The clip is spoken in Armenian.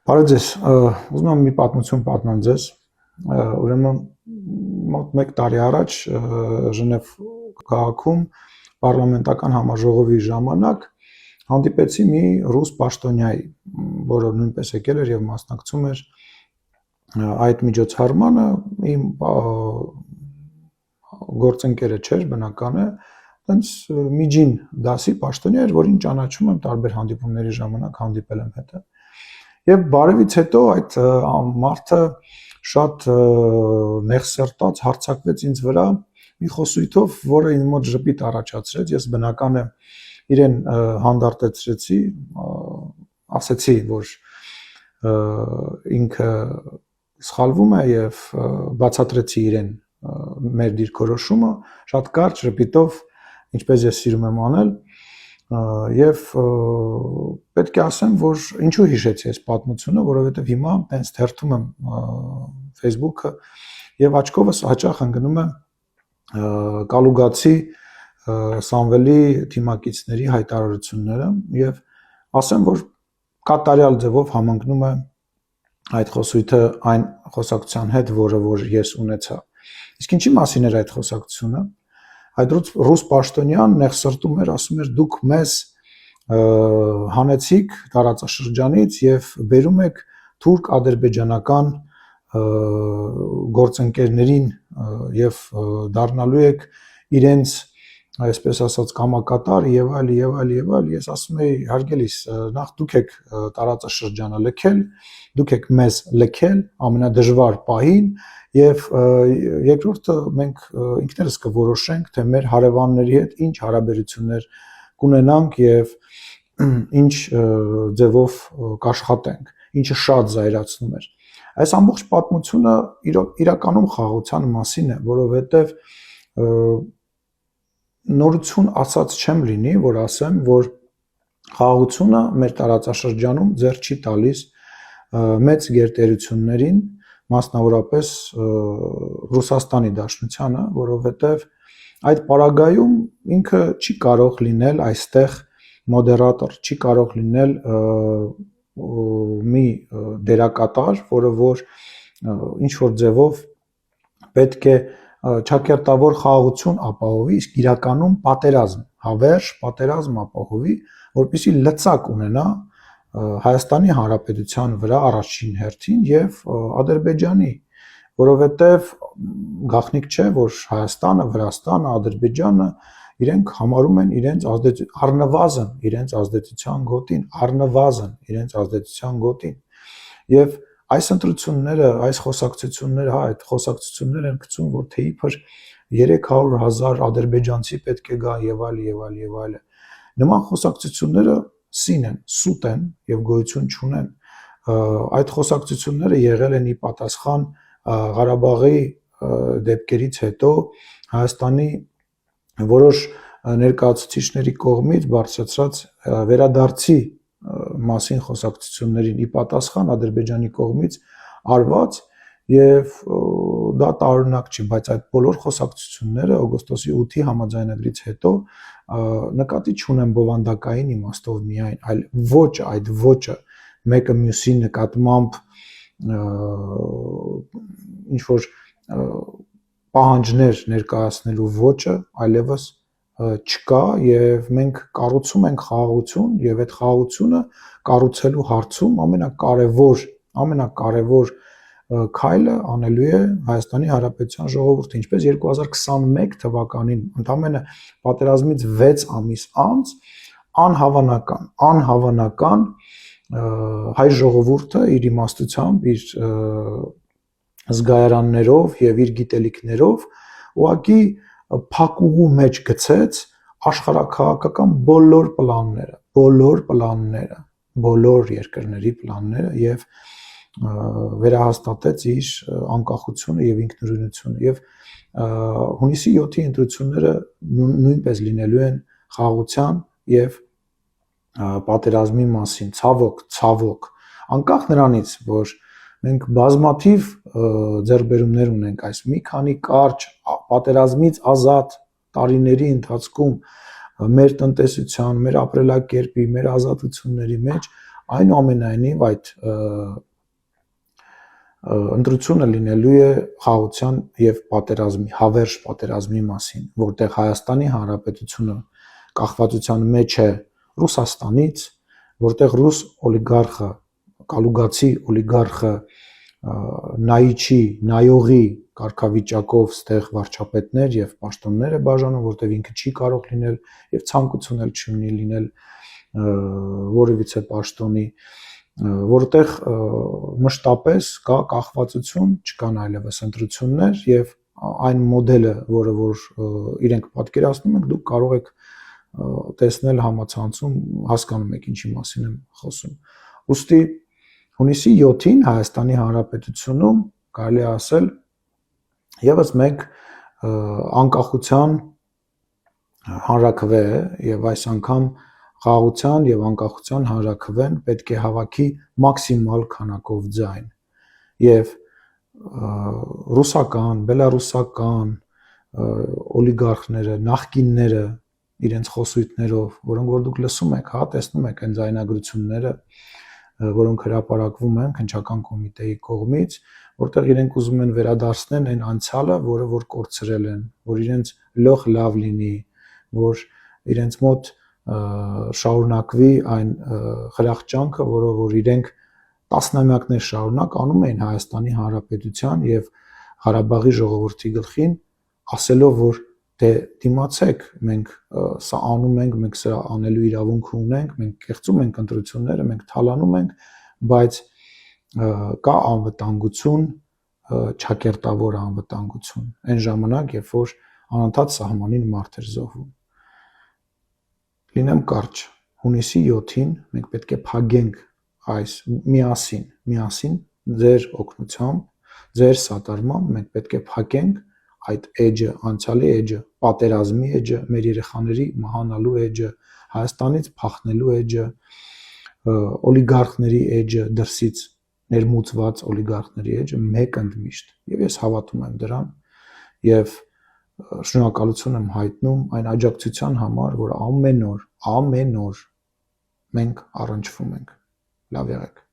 Բարև ձեզ, ուզում եմ մի պատմություն պատմեմ ձեզ, ուրեմն մոտ 1 տարի առաջ Ժնև քաղաքում պարլամենտական համաժողովի ժամանակ հանդիպեցի մի ռուս պաշտոնյայի, որը նույնպես եկել էր եւ մասնակցում էր այդ միջոցառմանը, իմ գործընկերը չէր, բնական է, այնց միջին դասի պաշտոնյա էր, որին ճանաչում եմ տարբեր հանդիպումների ժամանակ հանդիպել եմ հետը։ Եվ բարևից հետո այդ մարդը շատ նեղսերտած հարձակվեց ինձ վրա մի խոսույթով, որը ինձ մոտ ժպիտ առաջացրեց, ես բնական է իրեն հանդարտեցրեցի, ասեցի, որ ինքը սխալվում է եւ բացատրեցի իրեն մեր դիրքորոշումը, շատ կարճ ժպիտով, ինչպես ես սիրում եմ անել, եւ պետք է ասեմ, որ ինչու հիշեցի այս պատմությունը, որովհետեւ հիմա տենց թերթում եմ Facebook-ը եւ աչքովս հաճախ ընկնում է Կալուգացի Սամվելի թիմակիցների հայտարարությունները եւ ասեմ, որ կատարյալ ձևով համընկնում է այդ խոսույթը այն խոսակցության հետ, որը որ ես ունեցա։ Իսկ ինչի մասին էր այդ խոսակցությունը։ Այդ ռուս պաշտոնյան նեղսրտում էր, ասում էր դուք մեզ հանեցիք տարածաշրջանից եւ բերում եք թուրք-ադրբեջանական գործընկերներին եւ դառնալու եք իրենց այսպես ասած կամակատար եւ այլ, ես ասում եի հարգելիս, նախ դուք եք տարածաշրջանը լքել, դուք եք մեզ լքել ամենադժվար պահին եւ երկրորդը մենք ինքներս կորոշենք, թե մեր հարևանների հետ ինչ հարաբերություններ կունենանք եւ ինչ ձևով կաշխատենք, ինչը շատ զայրացնում էր։ Այս ամբողջ պատմությունը իրականում խաղաղության մասին է, որովհետեւ նորություն ասած չեմ լինի, որ ասեմ, որ խաղաղությունը մեր տարածաշրջանում ձեռ չի տալիս մեծ գերտերություններին, մասնավորապես Ռուսաստանի Դաշնությանը, որովհետև այդ պարագայում ինքը չի կարող լինել այստեղ մոդերատոր, չի կարող լինել մի դերակատար, որը որ ինչ որ ձևով պետք է ճակերտավոր խաղաղություն ապահովի, իսկ իրականում պատերազմ, հավերժ պատերազմ ապահովի, որպեսզի լծակ ունենա Հայաստանի Հանրապետության վրա առաջին հերթին եւ Ադրբեջանի, որովհետեւ գաղտնիք չէ, որ Հայաստանը, Վրաստանը, Ադրբեջանը իրենք համարում են իրենց առնվազն իրենց ազդեցության գոտին եւ այս ընտրությունները, այս խոսակցությունները, այդ խոսակցությունները են գցում, որ թե իբր 300,000 ադրբեջանցի պետք է գա եւ այլ։ Նման խոսակցությունները սին են, սուտ են եւ գոյություն չունեն։ Այդ խոսակցությունները եղել են ի պատասխան Ղարաբաղի դեպքերից հետո Հայաստանի որոշ ներկայացուցիչների կողմից բարձրացած վերադարձի մասին խոսակցություններին ի պատասխան Ադրբեջանի կողմից արված եւ դա տարօրինակ չի, բայց այդ բոլոր խոսակցությունները օգոստոսի 8-ի համաձայնագրից հետո նկատի չունեն բովանդակային իմաստով միայն, այլ ոճը, այդ ոճը մեկը մյուսի նկատմամբ ինչ որ պահանջներ ներկայացնելու ոճը այլևս չկա եւ մենք կառուցում ենք խաղաղություն եւ այդ խաղաղությունը կառուցելու հարցում ամենակարևոր քայլը անելու է Հայաստանի Հանրապետության ժողովուրդը, ինչպես 2021 թվականին ընդամենը պատերազմից 6 ամիս անց անհավանական հայ ժողովուրդը իր իմաստությամբ, իր զգայարաններով եւ իր գիտելիքներով ուղղակի փակուղու մեջ գցեց աշխարհաքաղաքական բոլոր պլանները, բոլոր երկրների պլանները եւ վերահաստատեց իր անկախությունը եւ ինքնուրույնությունը եւ հունիսի 7-ի ընտրությունները նույնպես լինելու են խաղաղության եւ պատերազմի մասին, ցավոք, անկախ նրանից, որ մենք բազմաթիվ ձեռքբերումներ ունենք այս մի քանի կարճ պատերազմից ազատ տարիների ընթացքում մեր տնտեսության, մեր ապրելակերպի, մեր ազատությունների մեջ, Այնուամենայնիվ այդ ընտրությունը լինելու է խաղաղության եւ պատերազմի, հավերժ պատերազմի մասին, որտեղ Հայաստանի Հանրապետությունը կախվածության մեջ է Ռուսաստանից, որտեղ ռուս օլիգարխը, կալուգացի օլիգարխը նայիչի, նայողի կարգավիճակով ստեղ վարչապետներ եւ պաշտոններ է բաժանում, որտեղ ինքը չի կարող լինել եւ ցանկություն էլ չունի լինել որևիցե պաշտոնի, որտեղ մշտապես կա կախվածություն, չկան այլևս ընտրություններ եւ այն մոդելը, որը որ իրենք պատկերացնում են, դուք կարող եք տեսնել համացանցում, հասկանում եք ինչի մասին եմ խոսում։ Ուստի հունիսի 7-ին Հայաստանի Հանրապետությունում կարելի է ասել եւս մեկ անկախության հանրաքվե է եւ այս անգամ խաղաղության եւ անկախության հանրաքվեն պետք է հավաքի մաքսիմալ քանակով ձայն եւ ռուսական, բելարուսական օլիգարխները, նախկինները իրենց խոսույթներով, որոնք որ դուք լսում եք, հա, տեսնում եք այն ձայնագրությունները, որոնք հրապարակվում են քննչական կոմիտեի կողմից, որտեղ իրենք ուզում են վերադարձնել այն անցյալը, որը որ կորցրել են, որ իրենց լող լավ լինի, որ իրենց մոտ շարունակվի այն խրախճանքը, որը որ իրենք տասնամյակներ շարունակ անում էին Հայաստանի Հանրապետության եւ Ղարաբաղի ժողովրդի գլխին, ասելով, որ դե դիմացեք, մենք սա անում ենք, մենք սա անելու իրավունք ունենք, մենք կեղծում ենք ընտրությունները, մենք թալանում ենք, բայց կա անվտանգություն, ճակերտավոր անվտանգություն։ Այն ժամանակ, երբ որ անընդհատ սահմանին մարդ էր զոհվում։ Լինեմ կարճ, հունիսի 7-ին մենք պետք է փակենք այս միասին ձեր օգնությամբ, ձեր սատարմամբ մենք պետք է փակենք այդ էջը, անցյալի էջը, պատերազմի էջը, մեր երեխաների մահանալու էջը, Հայաստանից փախնելու էջը, օլիգարխների էջը, դրսից ներմուծված օլիգարխների էջը մեկ ընդմիշտ։ Եվ ես հավատում եմ դրան եւ շնորհակալություն եմ հայտնում այն աջակցության համար, որ ամեն օր մենք առնչվում ենք։ Լավ եղեք։